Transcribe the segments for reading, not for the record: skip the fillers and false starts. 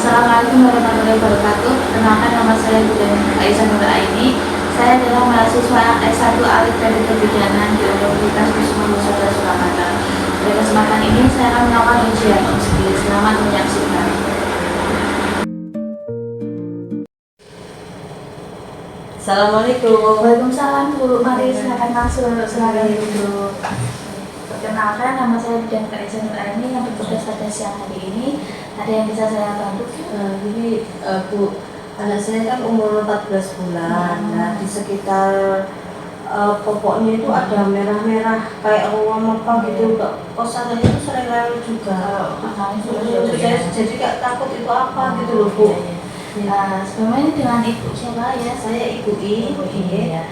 Assalamualaikum warahmatullahi wabarakatuh. Perkenalkan, nama saya Budian Aisyah Nur Aini. Saya adalah mahasiswa S1 Alif Teknik Kebidanan di Universitas Wisma Nusantara Surakarta. Pada kesempatan ini saya akan melakukan ujian UMSKI. Selamat menyaksikan. Assalamualaikum. Waalaikumsalam Bu. Mari silakan masuk. Silakan duduk. Perkenalkan, nama saya Budian Aisyah Nur Aini yang bertugas pada siang hari ini. Ada yang bisa saya bantu? Jadi Bu, anak saya kan umur 14 bulan. Nah, di sekitar popoknya itu ada merah-merah kayak ruam apa gitu. Kosannya itu sering lalu juga. Saya jadi kayak takut itu apa gitu loh Bu. Sebelumnya dengan ibu siapa ya? Saya ibu I. Ya.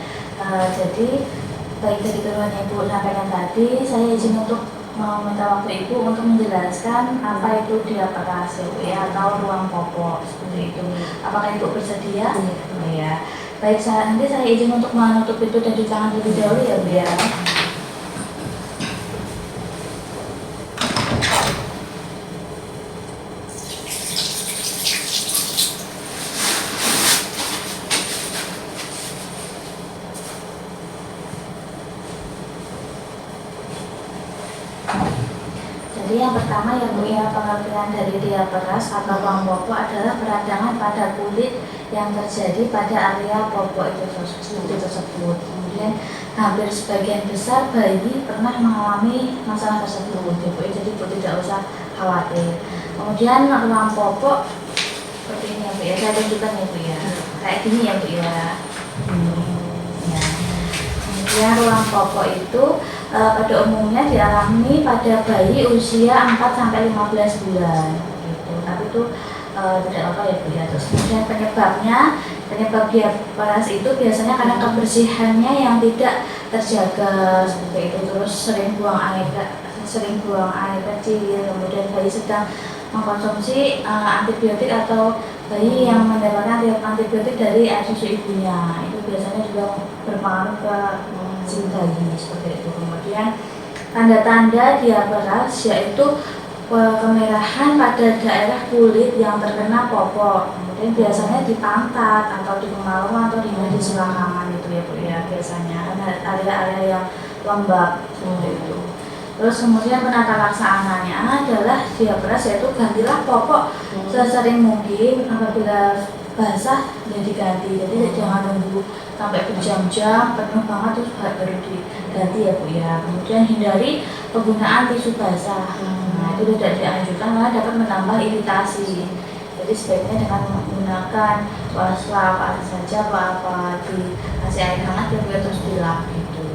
Jadi baik dari keluhan ibu sampaikan tadi, saya izin untuk meminta waktu ibu untuk menjelaskan apa itu diaperas ya, atau ruang popok seperti itu. Apakah ibu bersedia? Ya. Baik, nanti saya izin untuk menutup pintu dan cuci tangan terlebih dahulu ya Bu ya. Jadi yang pertama ya Bu ya, pengertian dari diaperas atau ruang popok adalah peradangan pada kulit yang terjadi pada area popok itu tersebut. Kemudian hampir sebagian besar bayi pernah mengalami masalah tersebut ya Bu, jadi Bu tidak usah khawatir. Kemudian ruang popok seperti ini ya Bu ya, saya tunjukkan ya Bu ya, kayak gini ya Bu ya. Ya. Kemudian ruang popok itu pada umumnya dialami pada bayi usia 4-15 bulan gitu. Tapi itu tidak apa ya Bu ya. Terus kemudian penyebab diaperas itu biasanya karena kebersihannya yang tidak terjaga seperti itu. Terus sering buang air kecil, kemudian bayi sedang mengkonsumsi antibiotik atau bayi yang mendapatkan antibiotik dari air susu ibunya, itu biasanya juga berpengaruh ke si bayi seperti itu. Kemudian tanda-tanda diaperas yaitu kemerahan pada daerah kulit yang terkena popok, kemudian biasanya di pantat atau di kemaluan atau di selangkangan itu ya Bu ya, biasanya area-area yang lembab seperti itu. Terus kemudian penata laksananya adalah diaperas yaitu gantilah popok sesering mungkin, apabila basah ya diganti, jadi jangan nunggu sampai berjam-jam penuh banget terus baru diganti ya Bu ya. Kemudian hindari penggunaan tisu basah, nah itu tidak dianjurkan karena dapat menambah iritasi. Jadi sebaiknya dengan menggunakan wastafel apa saja, apa dikasih air hangat ya Bu ya, terus dilap gitu.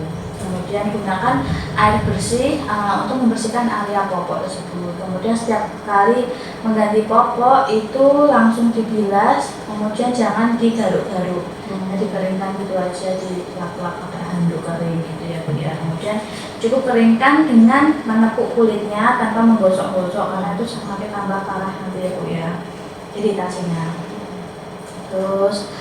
Kemudian gunakan air bersih untuk membersihkan area popok tersebut. Kemudian setiap kali mengganti popok itu langsung dibilas, kemudian jangan digaruk-garuk. Dikeringkan gitu aja, dilap-lap pakai handuk kering gitu ya Bu ya. Kemudian cukup keringkan dengan menepuk kulitnya tanpa menggosok-gosok, karena itu semakin tambah parah nanti ya Bu ya iritasinya. Terus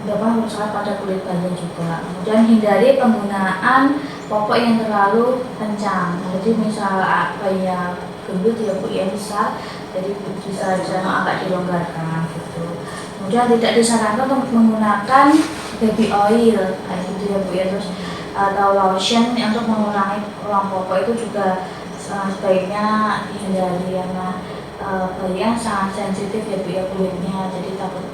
dapat merusak pada kulit bayi juga. Kemudian hindari penggunaan popok yang terlalu kencang. Jadi misal bayinya gendut ya Bu ya, besar, jadi bisa jangan agak dilonggarkan gitu. Kemudian tidak disarankan untuk menggunakan baby oil kayak gitu ya Bu ya, terus atau lotion untuk mengurangi ruang popok itu juga sebaiknya dihindari, karena bayi yang sangat sensitif ya Bu ya kulitnya, jadi takut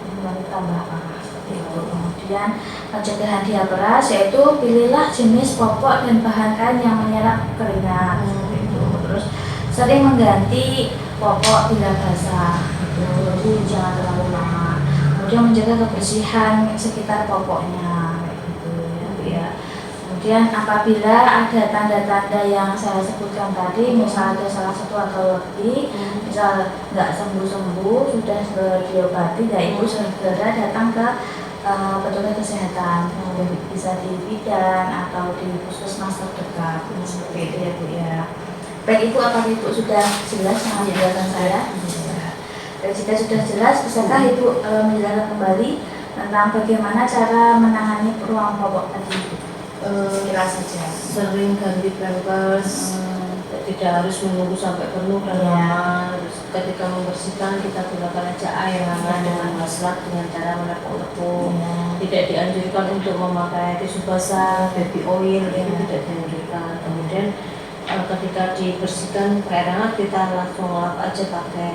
tambah parah. Kemudian pencegahan diaperas yaitu pilihlah jenis popok dan bahan kain yang menyerap keringat gitu. Terus sering mengganti popok bila basah gitu, jadi jangan terlalu lama. Kemudian menjaga kebersihan sekitar popoknya gitu ya Bu ya. Kemudian apabila ada tanda-tanda yang saya sebutkan tadi, misal ada salah satu atau lebih, misal nggak sembuh-sembuh, sudah diobati, ya Ibu segera datang ke petugas kesehatan, bisa di bidan atau di puskesmas terdekat seperti itu ya Bu ya. Baik Ibu, apakah Ibu sudah jelas sama penjelasan saya? Dan jika sudah jelas, bisakah Ibu menjelaskan kembali tentang bagaimana cara menangani ruang popok tadi? Kira saja. Sering ganti pampers, tidak harus menunggu sampai penuh dan lama. Ketika ketika membersihkan kita gunakan aja air hangat dengan masak dengan cara menepuk-nepuk. Tidak dianjurkan untuk memakai tisu basah, baby oil itu tidak dianjurkan. Kemudian ketika dibersihkan pakai air hangat kita langsung lap aja pakai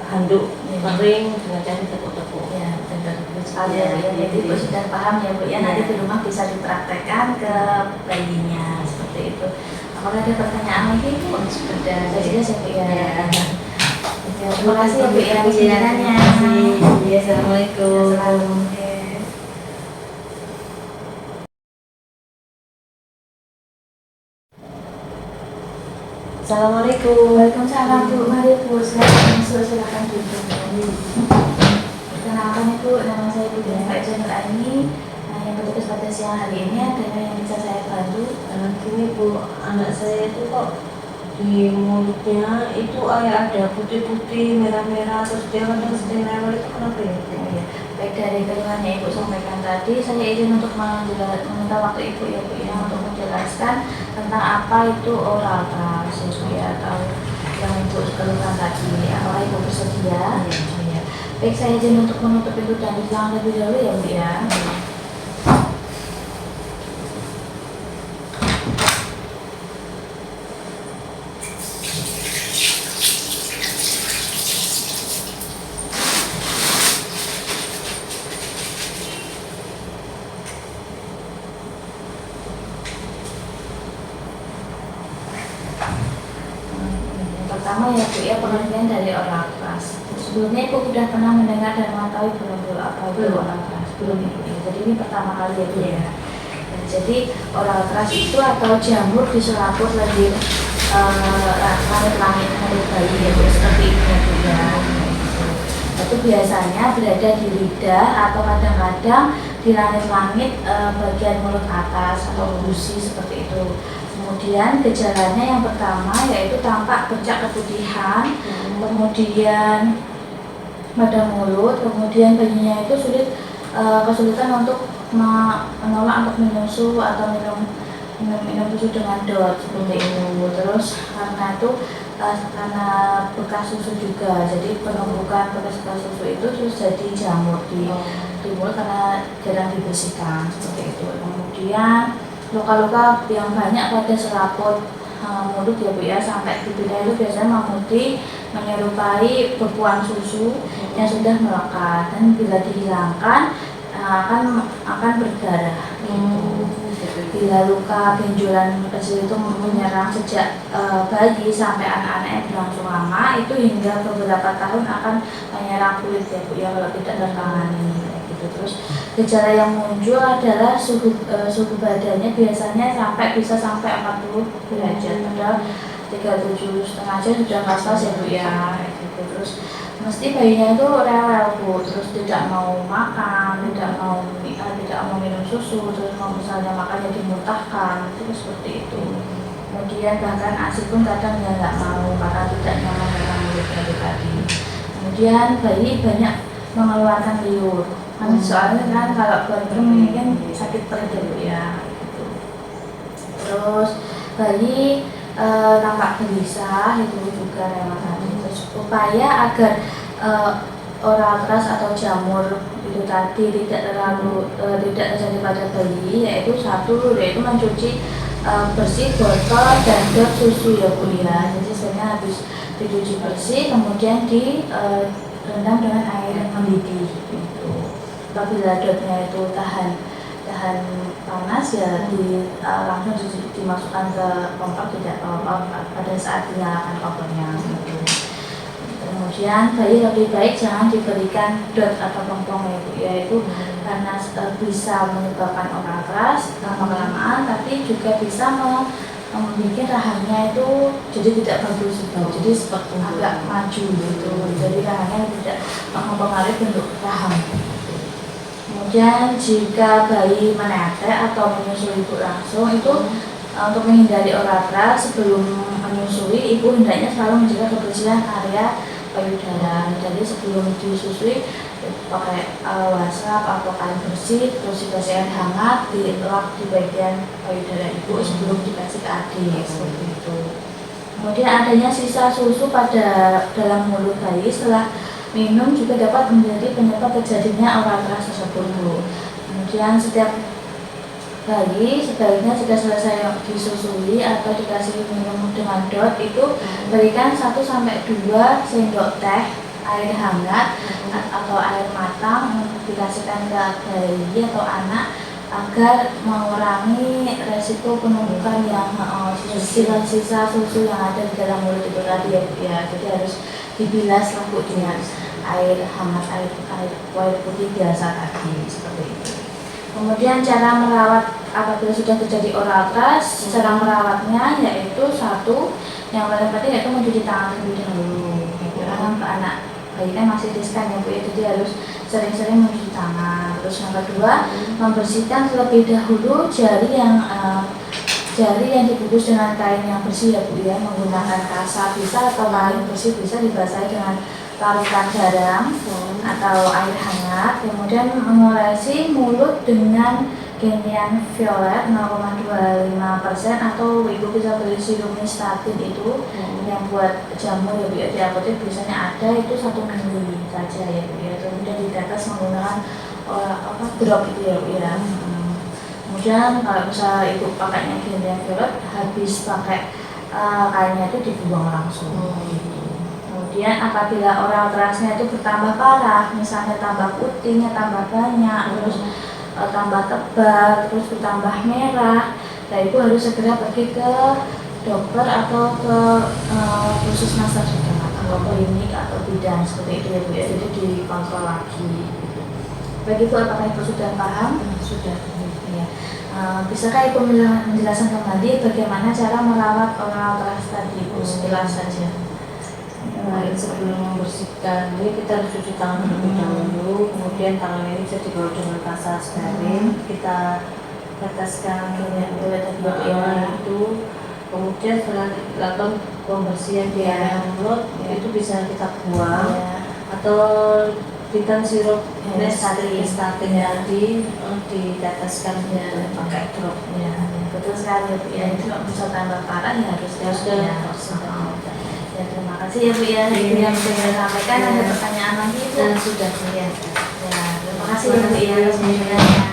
handuk kering dengan cara ditepuk-tepuk. Ya, benar sekali ya, Bu. Jadi Ibu sudah paham ya, Bu ya. Nanti di rumah bisa dipraktekkan ke bayinya seperti itu. Apakah ada pertanyaan lagi, Bu? Sudah Sudah ya, Bu ya. Ya, Terima kasih ya, Bu ya, atas Terima undangannya. kasih. Ya, Assalamualaikum. Selalu. Assalamualaikum. Waalaikumsalam, Bu. Mari, Bu. Silakan masuk, silakan duduk. Perkenalkan, Ibu, nama saya Bu Pak Jainur Aini. Yang bertugas pada siang hari ini ada yang bisa saya bantu. Gini Bu, anak saya itu kok di mulutnya itu ada putih-putih, merah-merah, terus dia kadang sering rewel, itu kenapa ya? Ya. Baik, dari keluhan yang Ibu sampaikan tadi, saya izin untuk meminta waktu Ibu ya, Bu ya, untuk menjelaskan tentang apa itu oral touch ya, Bu ya, atau yang Ibu keluhkan tadi. Apakah Ibu bersedia? Ya. Baik, saya izin untuk menutup pintu dan silakan lebih dahulu ya, Bu ya. Pertama ya, Bu ya, pengertian dari oral touch. Sebelumnya Ibu sudah pernah mendengar dan mengetahui belum apa itu oral touch? Belum ya, Bu ya. Jadi ini pertama kali ya, Bu ya. Dan jadi oral touch itu atau jamur di selaput lendir langit-langit mulut bayi ya, Bu, seperti ini ya, Bu ya. Itu biasanya berada di lidah atau kadang-kadang di langit-langit bagian mulut atas atau gusi seperti itu. Kemudian gejalanya yang pertama yaitu tampak bercak keputihan, kemudian pada mulut, kemudian bayinya itu kesulitan untuk menolak untuk minum susu atau minum susu dengan dot seperti itu. Terus karena itu karena bekas susu juga, jadi penumpukan bekas susu itu terus jadi jamur di mulut karena jarang dibersihkan seperti itu. Kemudian luka-luka yang banyak pada selaput mulut ya, Bu ya, sampai di bibirnya itu biasanya memutih menyerupai bekuan susu yang sudah melekat, dan bila dihilangkan akan berdarah. Bila luka benjolan kecil itu menyerang sejak bayi sampai anak-anak yang berlangsung lama, itu hingga beberapa tahun akan menyerang kulit ya, Bu ya, kalau tidak tertangani. Terus gejala yang muncul adalah suhu badannya biasanya bisa sampai 40 derajat, padahal 37,5 jam sudah pas-pas ya, Bu ya. Terus mesti bayinya itu rewel, Bu, terus tidak mau makan, tidak mau minum susu, terus kalau misalnya makannya dimuntahkan, itu seperti itu. Kemudian bahkan ASI pun kadang dia nggak mau karena tidak nyaman dengan mulutnya tadi. Kemudian bayi banyak mengeluarkan liur. Soalnya kan kalau gondrong ini kan sakit perut ya, Bu ya. Gitu. Terus bayi tampak gelisah, itu juga rewel tadi. Terus upaya agar oral keras atau jamur itu tadi tidak terjadi pada bayi, yaitu yaitu mencuci bersih botol dan dot susu ya, Bu ya. Jadi sebenarnya habis dicuci bersih kemudian direndam dengan air yang mendidih gitu. Apabila dotnya itu tahan panas ya langsung dimasukkan ke kompor, tidak apa-apa pada saat dinyalakan kompornya gitu. Kemudian bayi lebih baik jangan diberikan dot atau pompong ya, Bu, yaitu karena bisa menyebabkan oral keras lama-kelamaan, tapi juga bisa membuat rahangnya itu jadi tidak bagus gitu. Jadi seperti agak maju gitu. Jadi rahangnya tidak mempengaruhi bentuk rahang. Kemudian jika bayi menetes atau menyusui Ibu langsung itu untuk menghindari oral keras sebelum menyusui, Ibu hendaknya selalu menjaga kebersihan area payudara. Jadi sebelum disusui pakai wasap atau kain bersih, terus dikasih air hangat, dilap di bagian payudara Ibu sebelum dikasih ke adik seperti itu. Kemudian adanya sisa susu pada dalam mulut bayi setelah minum juga dapat menjadi penyebab terjadinya oral keras tersebut. Kemudian setiap bayi sebaiknya jika selesai disusui atau dikasih minum dengan DOT itu berikan 1-2 sendok teh air hangat atau air matang dikasihkan ke bayi atau anak agar mengurangi resiko penumpukan yang sisa susu yang ada di dalam mulut itu tadi ya. Jadi harus dibilas lembut dengan air hangat, air putih biasa tadi seperti itu. Kemudian cara merawat apabila sudah terjadi oral keras, cara merawatnya yaitu satu, yang paling penting yaitu mencuci tangan terlebih dahulu. Karena anak bayi kan masih diskan ya Bu ya, jadi harus sering-sering mencuci tangan. Terus yang kedua, membersihkan terlebih dahulu jari yang dibungkus dengan kain yang bersih ya Bu ya, menggunakan kasa bisa atau kain bersih bisa dibasahi dengan larutan garam atau air hangat. Kemudian mengolesi mulut dengan Genian Violet 0,25% atau Ibu bisa beli sirup Nystatin itu yang buat jamu ya Bu ya, di apotek biasanya ada itu 1 mili saja ya Bu ya. Kemudian ditetes menggunakan drop itu ya Bu ya. Kemudian kalau bisa Ibu pakainya Genian Violet, habis pakai kainnya itu dibuang langsung gitu. Kemudian apabila oral kerasnya itu bertambah parah, misalnya tambah putihnya tambah banyak, terus tambah tebal, terus bertambah merah, nah Ibu harus segera pergi ke dokter atau ke puskesmas terdekat atau klinik atau bidan seperti itu ya Bu ya, jadi dikontrol lagi. Begitu apakah Ibu sudah paham? Sudah ya. Bisakah Ibu menjelaskan kembali bagaimana cara merawat oral keras tadi Bu, sekilas saja? Sebelum membersihkan ini kita harus cuci tangan terlebih dahulu, kemudian tangan ini bisa dibawa dengan kasa steril, kita teteskan itu, kemudian setelah dilakukan pembersihan di area mulut itu bisa kita buang atau kita sirup Nystatin tadi diteteskan pakai drop betul sekali Bu ya, itu bisa tambah parah ya harus ya. Ya, terima kasih ya Bu ya, itu yang bisa saya sampaikan. Ada pertanyaan lagi Bu? Sudah ya. Terima kasih ya Bu ya.